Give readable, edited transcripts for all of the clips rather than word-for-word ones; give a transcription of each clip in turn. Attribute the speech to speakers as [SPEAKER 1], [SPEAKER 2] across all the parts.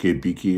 [SPEAKER 1] KPK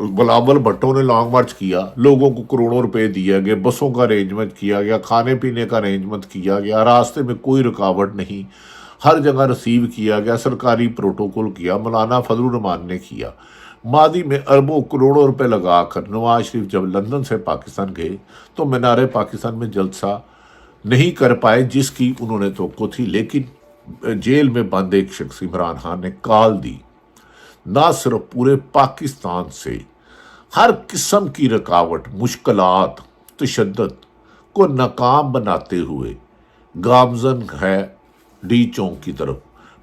[SPEAKER 1] Bilawal Bhutto نے long march کیا، لوگوں کو کروڑوں روپے دیا گیا، بسوں کا ارینجمنٹ کیا گیا، کھانے پینے کا ارینجمنٹ کیا گیا، راستے میں کوئی رکاوٹ نہیں، ہر جگہ ریسیو کیا گیا، سرکاری پروٹوکول کیا، مولانا فضل الرحمان نے کیا۔ ماضی میں اربوں کروڑوں روپے لگا کر نواز شریف جب لندن سے پاکستان گئے تو مینار پاکستان میں جلسہ نہیں کر پائے جس کی انہوں نے توقع تھی، لیکن جیل میں بند ایک شخص عمران خان نے کال دی، نہ صرف پورے پاکستان سے ہر قسم کی رکاوٹ، مشکلات، تشدد کو ناکام بناتے ہوئے گامزن ہے ڈی چونک کی طرف۔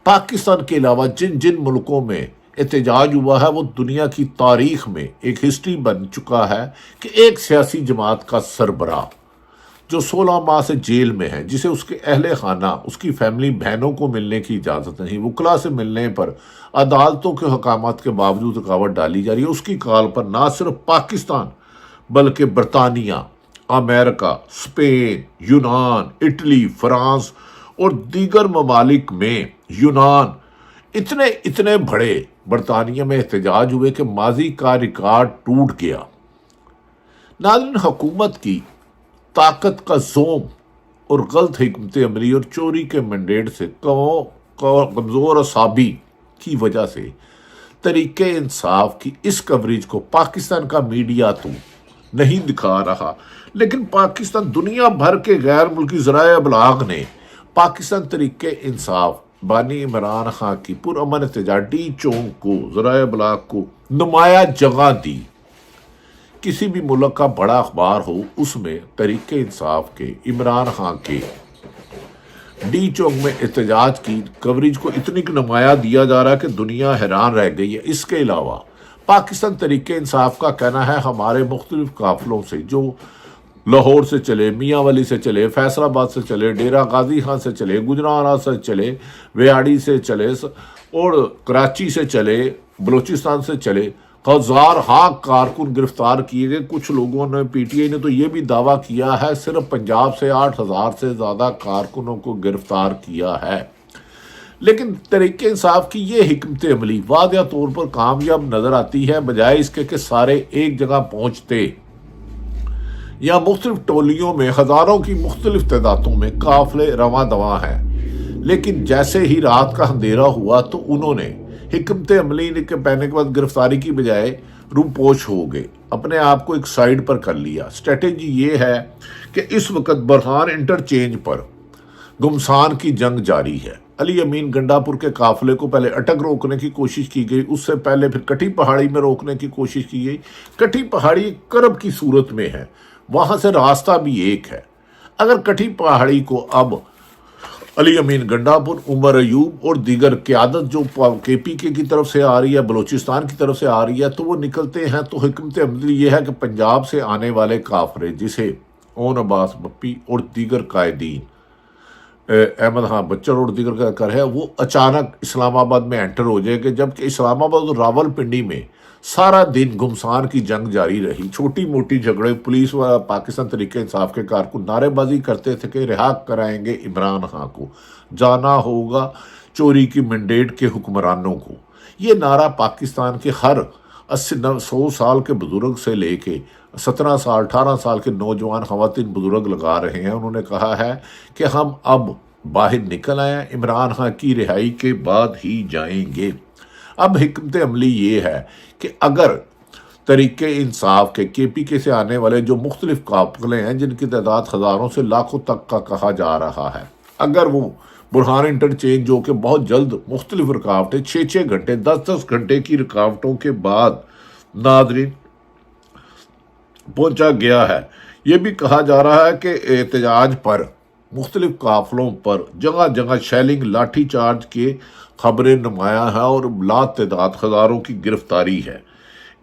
[SPEAKER 1] پاکستان کے علاوہ جن جن ملکوں میں احتجاج ہوا ہے وہ دنیا کی تاریخ میں ایک ہسٹری بن چکا ہے کہ ایک سیاسی جماعت کا سربراہ جو 16 ماہ سے جیل میں ہے، جسے اس کے اہل خانہ، اس کی فیملی، بہنوں کو ملنے کی اجازت نہیں، وکلا سے ملنے پر عدالتوں کے حکامات کے باوجود رکاوٹ ڈالی جا رہی ہے، اس کی کال پر نہ صرف پاکستان بلکہ برطانیہ، امریکہ، اسپین، یونان، اٹلی، فرانس اور دیگر ممالک میں یونان اتنے بڑے برطانیہ میں احتجاج ہوئے کہ ماضی کا ریکارڈ ٹوٹ گیا۔ ناظرین، حکومت کی طاقت کا زوم اور غلط حکمت عملی اور چوری کے مینڈیٹ سے کمزور اعصابی کی وجہ سے تحریک انصاف کی اس کوریج کو پاکستان کا میڈیا تو نہیں دکھا رہا، لیکن پاکستان دنیا بھر کے غیر ملکی ذرائع ابلاغ نے پاکستان تحریک انصاف بانی عمران خان کی پرامن احتجاج ڈی چونک کو، ذرائع ابلاغ کو نمایاں جگہ دی۔ کسی بھی ملک کا بڑا اخبار ہو، اس میں تحریک انصاف کے، عمران خان کے ڈی چونک میں احتجاج کی کوریج کو اتنی نمایاں دیا جا رہا ہے کہ دنیا حیران رہ گئی ہے۔ اس کے علاوہ پاکستان تحریک انصاف کا کہنا ہے ہمارے مختلف قافلوں سے جو لاہور سے چلے، میاں ولی سے چلے، فیصل آباد سے چلے، ڈیرہ غازی خان سے چلے، گجرانوالہ سے چلے، ویاڑی سے چلے اور کراچی سے چلے، بلوچستان سے چلے، ہزار کارکن گرفتار کیے گئے۔ کچھ لوگوں نے، پی ٹی آئی نے تو یہ بھی دعویٰ کیا ہے صرف پنجاب سے 8,000 سے زیادہ کارکنوں کو گرفتار کیا ہے۔ لیکن تحریک انصاف کی یہ حکمت عملی واضح طور پر کامیاب نظر آتی ہے، بجائے اس کے کہ سارے ایک جگہ پہنچتے یا مختلف ٹولیوں میں ہزاروں کی مختلف تعدادوں میں قافلے رواں دواں ہیں۔ لیکن جیسے ہی رات کا اندھیرا ہوا تو انہوں نے حکمت عملی کے پہنے کے بعد گرفتاری کی بجائے روپوش ہو گئے، اپنے آپ کو ایک سائیڈ پر کر لیا۔ اسٹریٹجی یہ ہے کہ اس وقت برہان انٹرچینج پر گمسان کی جنگ جاری ہے۔ علی امین گنڈاپور کے قافلے کو پہلے اٹک روکنے کی کوشش کی گئی، اس سے پہلے پھر کٹھی پہاڑی میں روکنے کی کوشش کی گئی۔ کٹھی پہاڑی کرب کی صورت میں ہے، وہاں سے راستہ بھی ایک ہے۔ اگر کٹھی پہاڑی کو اب علی امین گنڈاپور، عمر ایوب اور دیگر قیادت جو کے پی کے کی طرف سے آ رہی ہے، بلوچستان کی طرف سے آ رہی ہے، تو وہ نکلتے ہیں تو حکمت عملی یہ ہے کہ پنجاب سے آنے والے قافلے جسے اون عباس بپی اور دیگر قائدین، احمد خان بچر اور دیگر کا کر ہے، وہ اچانک اسلام آباد میں انٹر ہو جائے گا، جبکہ اسلام آباد اور راول پنڈی میں سارا دن گمسان کی جنگ جاری رہی۔ چھوٹی موٹی جھگڑے، پولیس و پاکستان تحریک انصاف کے کارکن نعرے بازی کرتے تھے کہ رہا کرائیں گے عمران خان کو، جانا ہوگا چوری کی مینڈیٹ کے حکمرانوں کو۔ یہ نعرہ پاکستان کے ہر 100 سال کے بزرگ سے لے کے 17 سال 18 سال کے نوجوان خواتین بزرگ لگا رہے ہیں۔ انہوں نے کہا ہے کہ ہم اب باہر نکل آئے ہیں، عمران خان کی رہائی کے بعد ہی جائیں گے۔ اب حکمت عملی یہ ہے کہ اگر تحریک انصاف کے کے پی کے سے آنے والے جو مختلف قافلے ہیں جن کی تعداد ہزاروں سے لاکھوں تک کا کہا جا رہا ہے، اگر وہ برہان انٹرچینج جو کہ بہت جلد مختلف رکاوٹیں 6 گھنٹے 10 گھنٹے کی رکاوٹوں کے بعد ناظرین پہنچا گیا ہے۔ یہ بھی کہا جا رہا ہے کہ احتجاج پر مختلف قافلوں پر جگہ جگہ شیلنگ، لاٹھی چارج کے خبریں نمایاں ہیں اور لا تعداد ہزاروں کی گرفتاری ہے۔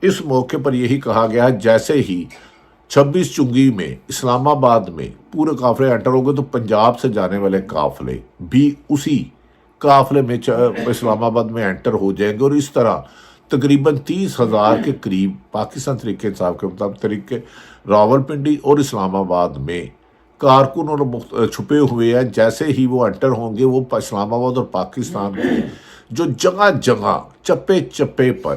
[SPEAKER 1] اس موقع پر یہی کہا گیا ہے جیسے ہی 26 چنگی میں اسلام آباد میں پورے قافلے انٹر ہو گئے تو پنجاب سے جانے والے قافلے بھی اسی قافلے میں اسلام آباد میں انٹر ہو جائیں گے، اور اس طرح تقریباً 30,000 کے قریب پاکستان تحریک انصاف کے مطابق تحریک راول پنڈی اور اسلام آباد میں کارکن اور چھپے ہوئے ہیں۔ جیسے ہی وہ انٹر ہوں گے وہ اسلام آباد اور پاکستان کے جو جگہ جگہ چپے چپے پر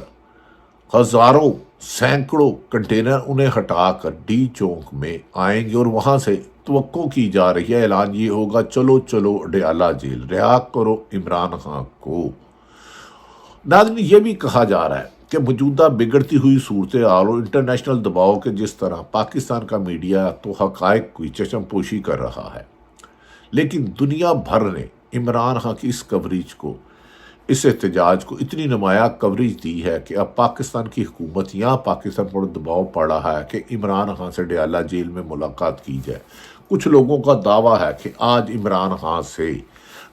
[SPEAKER 1] ہزاروں سینکڑوں کنٹینر انہیں ہٹا کر ڈی چوک میں آئیں گے اور وہاں سے توقع کی جا رہی ہے، اعلان یہ ہوگا چلو چلو اڈیالہ جیل، رہا کرو عمران خان کو۔ ناظرین، یہ بھی کہا جا رہا ہے کہ موجودہ بگڑتی ہوئی صورتحال اور انٹرنیشنل دباؤ کے جس طرح پاکستان کا میڈیا تو حقائق کی چشم پوشی کر رہا ہے، لیکن دنیا بھر نے عمران خان کی اس کوریج کو، اس احتجاج کو اتنی نمایاں کوریج دی ہے کہ اب پاکستان کی حکومت یا پاکستان پر دباؤ پڑ رہا ہے کہ عمران خان سے اڈیالہ جیل میں ملاقات کی جائے۔ کچھ لوگوں کا دعویٰ ہے کہ آج عمران خان سے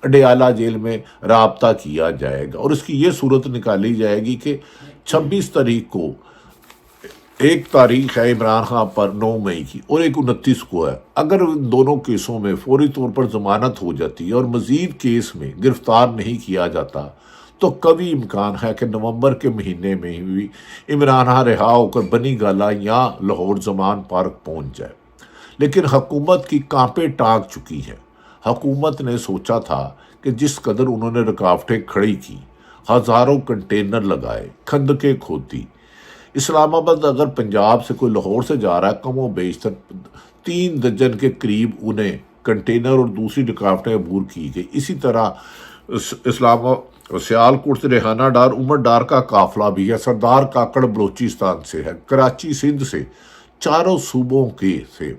[SPEAKER 1] اڈیالہ جیل میں رابطہ کیا جائے گا اور اس کی یہ صورت نکالی جائے گی کہ 26 تاریخ کو ایک تاریخ ہے عمران خان پر 9 مئی کی اور ایک 29 کو ہے، اگر ان دونوں کیسوں میں فوری طور پر ضمانت ہو جاتی ہے اور مزید کیس میں گرفتار نہیں کیا جاتا تو قوی امکان ہے کہ نومبر کے مہینے میں بھی عمران خان رہا ہو کر بنی گالہ یا لاہور زمان پارک پہنچ جائے۔ لیکن حکومت کی کانپیں ٹانگ چکی ہے۔ حکومت نے سوچا تھا کہ جس قدر انہوں نے رکاوٹیں کھڑی کی، ہزاروں کنٹینر لگائے، کھندقیں کھودی، اسلام آباد اگر پنجاب سے کوئی لاہور سے جا رہا ہے، کم و بیشتر 3 درجن کے قریب انہیں کنٹینر اور دوسری رکاوٹیں عبور کی گئی۔ اسی طرح سیالکوٹ سے ریحانہ ڈار، عمر ڈار کا قافلہ بھی ہے، سردار کاکڑ بلوچستان سے ہے، کراچی سندھ سے، چاروں صوبوں کے سے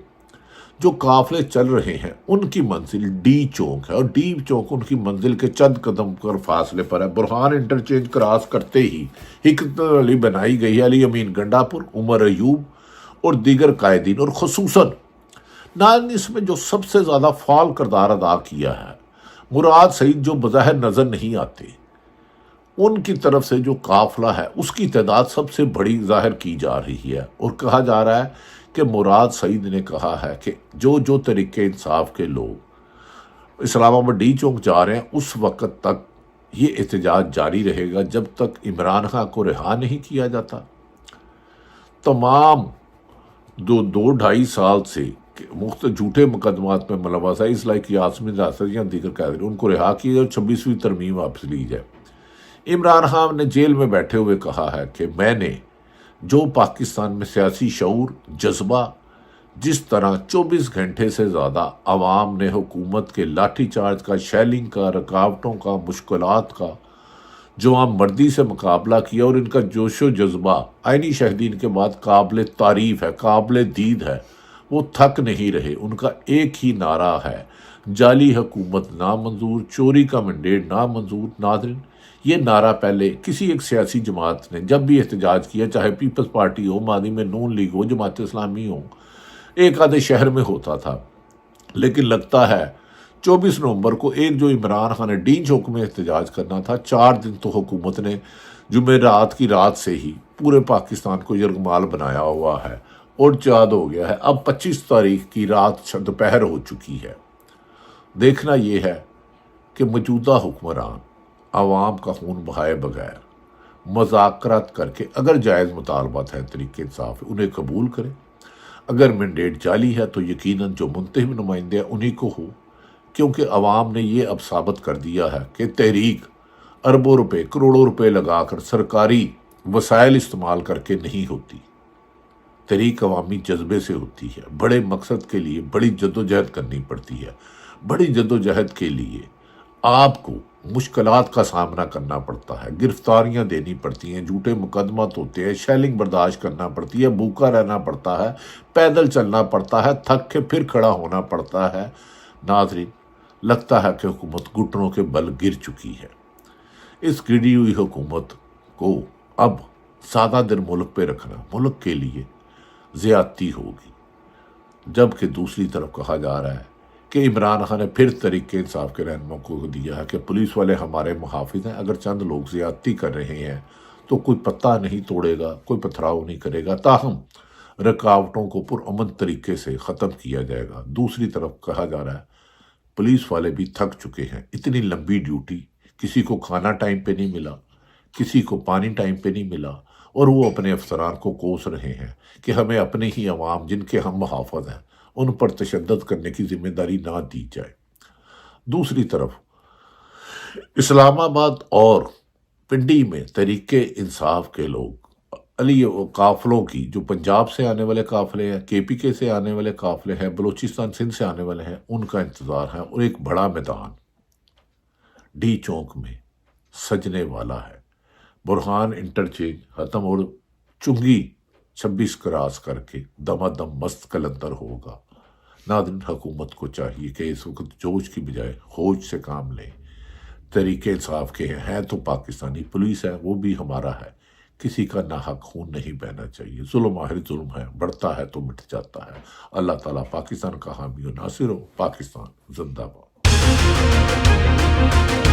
[SPEAKER 1] جو قافلے چل رہے ہیں ان کی منزل ڈی چوک ہے، اور ڈی چوک ان کی منزل کے چند قدم پر فاصلے پر ہے۔ برہان انٹرچینج کراس کرتے ہی حکمت علی بنائی گئی ہے، علی امین گنڈا پور، عمر ایوب اور دیگر قائدین، اور خصوصاً اس میں جو سب سے زیادہ فعال کردار ادا کیا ہے مراد سعید، جو بظاہر نظر نہیں آتے، ان کی طرف سے جو قافلہ ہے اس کی تعداد سب سے بڑی ظاہر کی جا رہی ہے، اور کہا جا رہا ہے کہ مراد سعید نے کہا ہے کہ جو طریقے انصاف کے لوگ اسلام آباد ڈی چوک جا رہے ہیں اس وقت تک یہ احتجاج جاری رہے گا جب تک عمران خان کو رہا نہیں کیا جاتا۔ تمام 2-2.5 سال سے مختلف جھوٹے مقدمات میں ملوث ہے، اس لائق یاسمین راسر یا دیگر قائدین، ان کو رہا کیا جائے اور 26ویں ترمیم واپس لی جائے۔ عمران خان نے جیل میں بیٹھے ہوئے کہا ہے کہ میں نے جو پاکستان میں سیاسی شعور، جذبہ، جس طرح 24 گھنٹے سے زیادہ عوام نے حکومت کے لاٹھی چارج کا، شیلنگ کا، رکاوٹوں کا، مشکلات کا جوان مردی سے مقابلہ کیا، اور ان کا جوش و جذبہ آئینی شہیدین کے بعد قابل تعریف ہے، قابل دید ہے، وہ تھک نہیں رہے۔ ان کا ایک ہی نعرہ ہے، جعلی حکومت نامنظور، چوری کا مینڈیٹ نامنظور۔ ناظرین، یہ نعرہ پہلے کسی ایک سیاسی جماعت نے جب بھی احتجاج کیا، چاہے پیپلز پارٹی ہو، ماضی میں نون لیگ ہو، جماعت اسلامی ہو، ایک آدھے شہر میں ہوتا تھا، لیکن لگتا ہے 24 نومبر کو ایک جو عمران خان نے ڈی چوک میں احتجاج کرنا تھا، 4 دن تو حکومت نے جمعرات کی رات سے ہی پورے پاکستان کو یرغمال بنایا ہوا ہے اور چاد ہو گیا ہے۔ اب 25 تاریخ کی رات دوپہر ہو چکی ہے۔ دیکھنا یہ ہے کہ موجودہ حکمران عوام کا خون بہائے بغیر مذاکرات کر کے اگر جائز مطالبات ہیں، طریقے انصاف ہے، انہیں قبول کریں۔ اگر مینڈیٹ جعلی ہے تو یقیناً جو منتخب نمائندے ہیں انہی کو ہو، کیونکہ عوام نے یہ اب ثابت کر دیا ہے کہ تحریک اربوں روپے، کروڑوں روپے لگا کر سرکاری وسائل استعمال کر کے نہیں ہوتی۔ تحریک عوامی جذبے سے ہوتی ہے، بڑے مقصد کے لیے بڑی جدوجہد کرنی پڑتی ہے۔ بڑی جدوجہد کے لیے آپ کو مشکلات کا سامنا کرنا پڑتا ہے، گرفتاریاں دینی پڑتی ہیں، جھوٹے مقدمات ہوتے ہیں، شیلنگ برداشت کرنا پڑتی ہے، بھوکا رہنا پڑتا ہے، پیدل چلنا پڑتا ہے، تھک کے پھر کھڑا ہونا پڑتا ہے۔ ناظرین، لگتا ہے کہ حکومت گھٹنوں کے بل گر چکی ہے۔ اس گری ہوئی حکومت کو اب سادہ دل ملک پہ رکھنا ملک کے لیے زیادتی ہوگی، جبکہ دوسری طرف کہا جا رہا ہے کہ عمران خان نے پھر طریقے انصاف کے رہنما کو دیا ہے کہ پولیس والے ہمارے محافظ ہیں، اگر چند لوگ زیادتی کر رہے ہیں تو کوئی پتہ نہیں توڑے گا، کوئی پتھراؤ نہیں کرے گا، تاہم رکاوٹوں کو پرامن طریقے سے ختم کیا جائے گا۔ دوسری طرف کہا جا رہا ہے پولیس والے بھی تھک چکے ہیں، اتنی لمبی ڈیوٹی، کسی کو کھانا ٹائم پہ نہیں ملا، کسی کو پانی ٹائم پہ نہیں ملا، اور وہ اپنے افسران کو کوس رہے ہیں کہ ہمیں اپنے ہی عوام جن کے ہم محافظ ہیں ان پر تشدد کرنے کی ذمہ داری نہ دی جائے۔ دوسری طرف اسلام آباد اور پنڈی میں طریقے انصاف کے لوگ علی قافلوں کی، جو پنجاب سے آنے والے قافلے ہیں، کے پی کے سے آنے والے قافلے ہیں، بلوچستان سندھ سے آنے والے ہیں، ان کا انتظار ہے، اور ایک بڑا میدان ڈی چونک میں سجنے والا ہے۔ برہان انٹرچینج ختم اور چنگی 26 کراس کر کے دمادم مست کلندر ہوگا۔ ناظرین، حکومت کو چاہیے کہ اس وقت جوش کی بجائے ہوش سے کام لیں، طریقے انصاف کے ہیں تو پاکستانی پولیس ہے، وہ بھی ہمارا ہے، کسی کا ناحق خون نہیں بہنا چاہیے۔ ظلم آخر ظلم ہے، بڑھتا ہے تو مٹ جاتا ہے۔ اللہ تعالیٰ پاکستان کا حامی و ناصر ہو۔ پاکستان زندہ باد۔